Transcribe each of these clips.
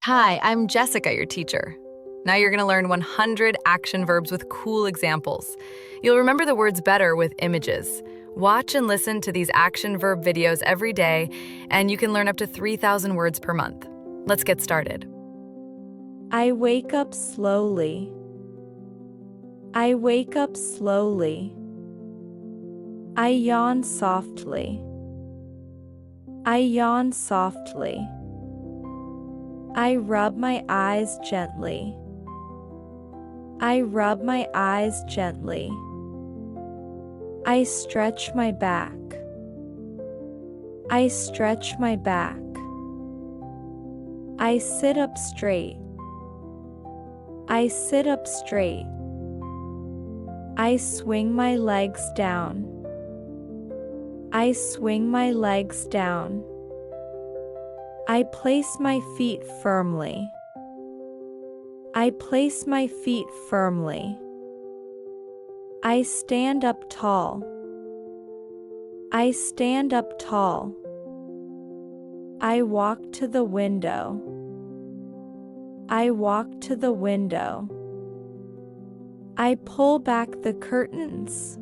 Hi, I'm Jessica, your teacher. Now you're going to learn 100 action verbs with cool examples. You'll remember the words better with images. Watch and listen to these action verb videos every day, and you can learn up to 3,000 words per month. Let's get started. I wake up slowly. I wake up slowly. I yawn softly. I yawn softly. I rub my eyes gently. I rub my eyes gently. I stretch my back. I stretch my back. I sit up straight. I sit up straight. I swing my legs down. I swing my legs down. I place my feet firmly. I place my feet firmly. I stand up tall. I stand up tall. I walk to the window. I walk to the window. I pull back the curtains.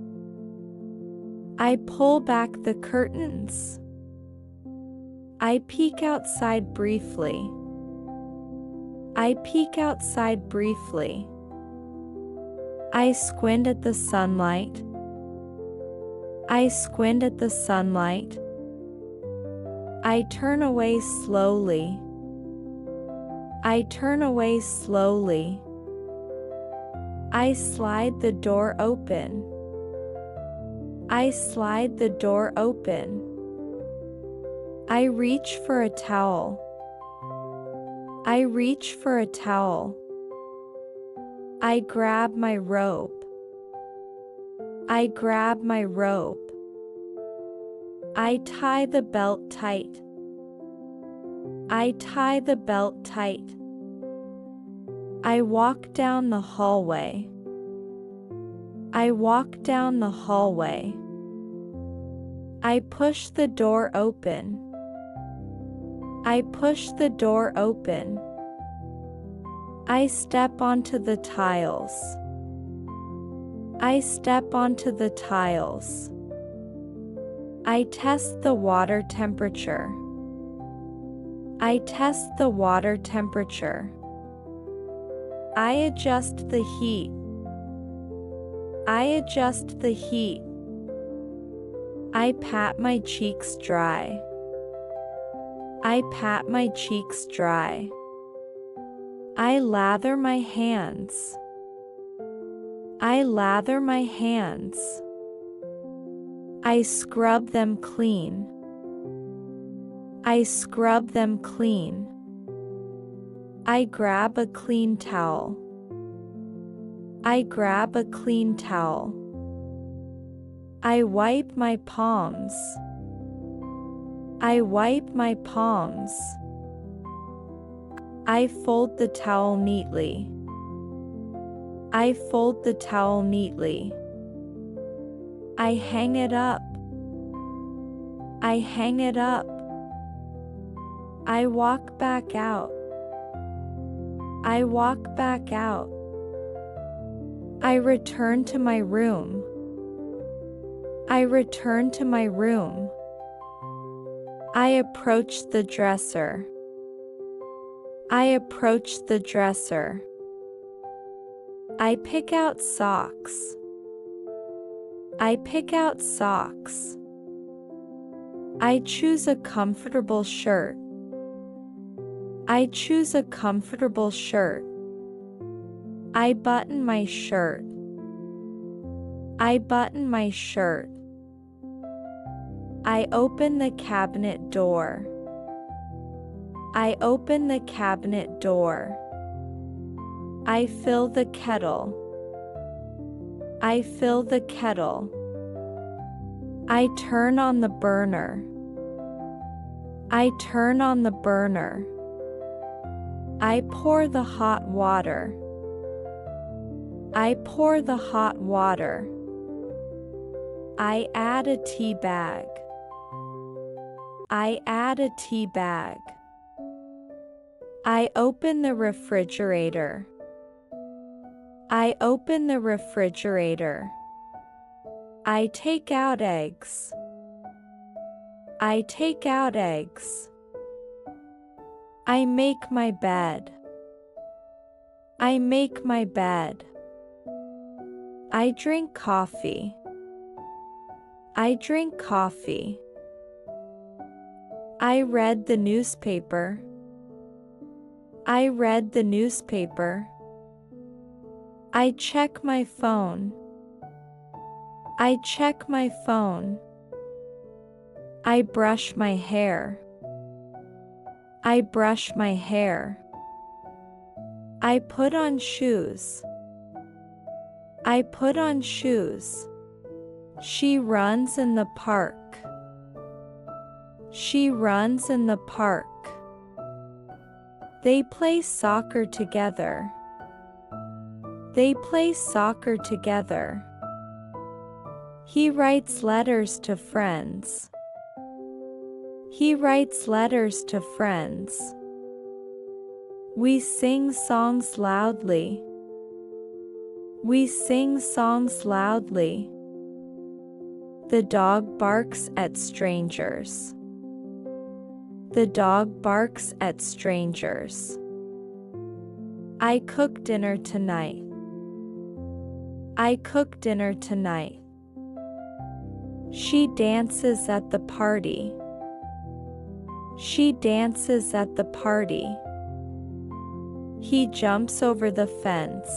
I pull back the curtains. I peek outside briefly. I peek outside briefly. I squint at the sunlight. I squint at the sunlight. I turn away slowly. I turn away slowly. I slide the door open. I slide the door open. I reach for a towel. I reach for a towel. I grab my robe. I grab my robe. I tie the belt tight. I tie the belt tight. I walk down the hallway. I walk down the hallway. I push the door open. I push the door open. I step onto the tiles. I step onto the tiles. I test the water temperature. I test the water temperature. I adjust the heat. I adjust the heat. I pat my cheeks dry. I pat my cheeks dry. I lather my hands. I lather my hands. I scrub them clean. I scrub them clean. I grab a clean towel. I grab a clean towel. I wipe my palms. I wipe my palms. I fold the towel neatly. I fold the towel neatly. I hang it up. I hang it up. I walk back out. I walk back out. I return to my room. I return to my room. I approach the dresser. I approach the dresser. I pick out socks. I pick out socks. I choose a comfortable shirt. I choose a comfortable shirt. I button my shirt. I button my shirt. I open the cabinet door. I open the cabinet door. I fill the kettle. I fill the kettle. I turn on the burner. I turn on the burner. I pour the hot water. I pour the hot water. I add a tea bag. I add a tea bag. I open the refrigerator. I open the refrigerator. I take out eggs. I take out eggs. I make my bed. I make my bed. I drink coffee. I drink coffee. I read the newspaper. I read the newspaper. I check my phone. I check my phone. I brush my hair. I brush my hair. I put on shoes. I put on shoes. She runs in the park. She runs in the park. They play soccer together. They play soccer together. He writes letters to friends. He writes letters to friends. We sing songs loudly. We sing songs loudly. The dog barks at strangers. The dog barks at strangers. I cook dinner tonight. I cook dinner tonight. She dances at the party. She dances at the party. He jumps over the fence.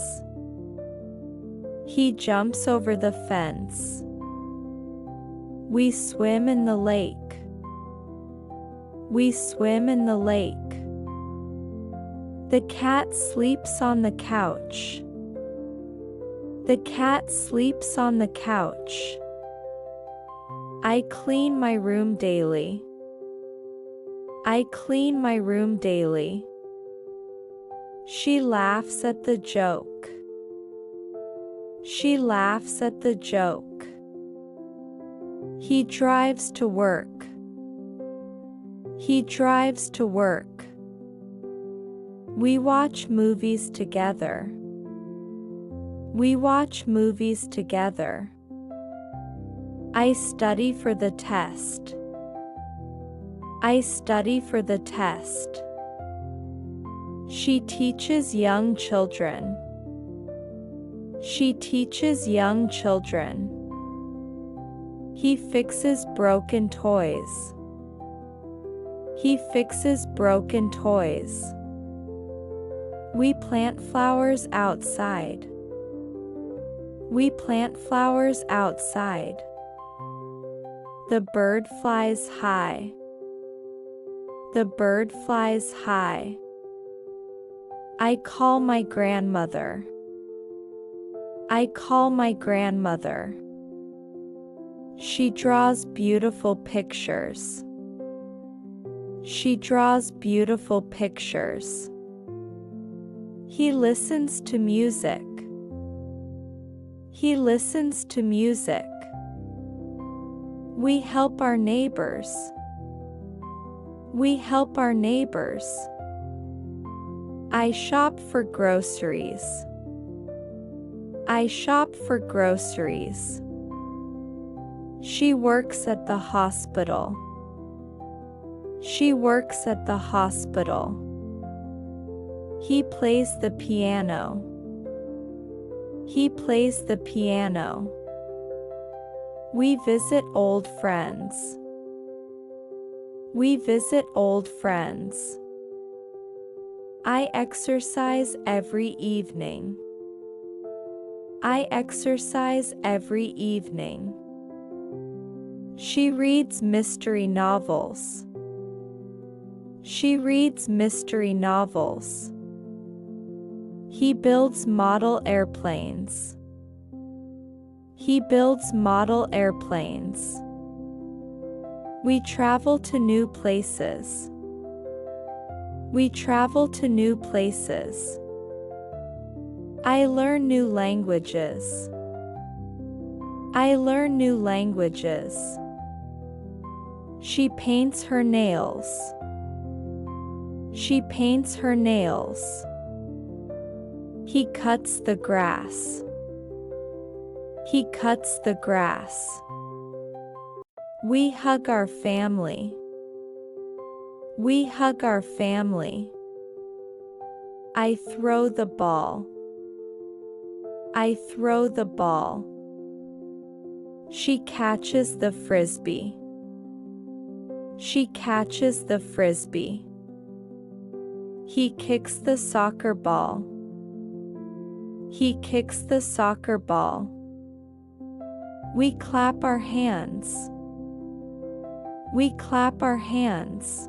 He jumps over the fence. We swim in the lake. We swim in the lake. The cat sleeps on the couch. The cat sleeps on the couch. I clean my room daily. I clean my room daily. She laughs at the joke. She laughs at the joke. He drives to work. He drives to work. We watch movies together. We watch movies together. I study for the test. I study for the test. She teaches young children. She teaches young children. He fixes broken toys. He fixes broken toys. We plant flowers outside. We plant flowers outside. The bird flies high. The bird flies high. I call my grandmother. I call my grandmother. She draws beautiful pictures. She draws beautiful pictures. He listens to music. He listens to music. We help our neighbors. We help our neighbors. I shop for groceries. I shop for groceries. She works at the hospital. She works at the hospital. He plays the piano. He plays the piano. We visit old friends. We visit old friends. I exercise every evening. I exercise every evening. She reads mystery novels. She reads mystery novels. He builds model airplanes. He builds model airplanes. We travel to new places. We travel to new places. I learn new languages. I learn new languages. She paints her nails. She paints her nails. He cuts the grass. He cuts the grass. We hug our family. We hug our family. I throw the ball. I throw the ball. She catches the frisbee. She catches the frisbee. He kicks the soccer ball. He kicks the soccer ball. We clap our hands. We clap our hands.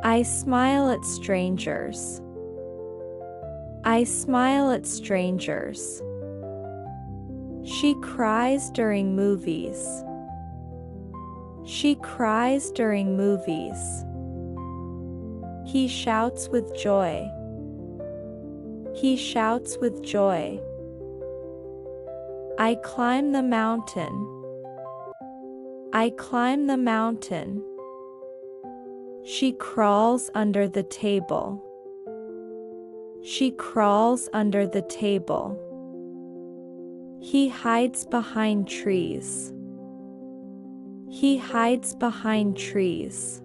I smile at strangers. I smile at strangers. She cries during movies. She cries during movies. He shouts with joy. He shouts with joy. I climb the mountain. I climb the mountain. She crawls under the table. She crawls under the table. He hides behind trees. He hides behind trees.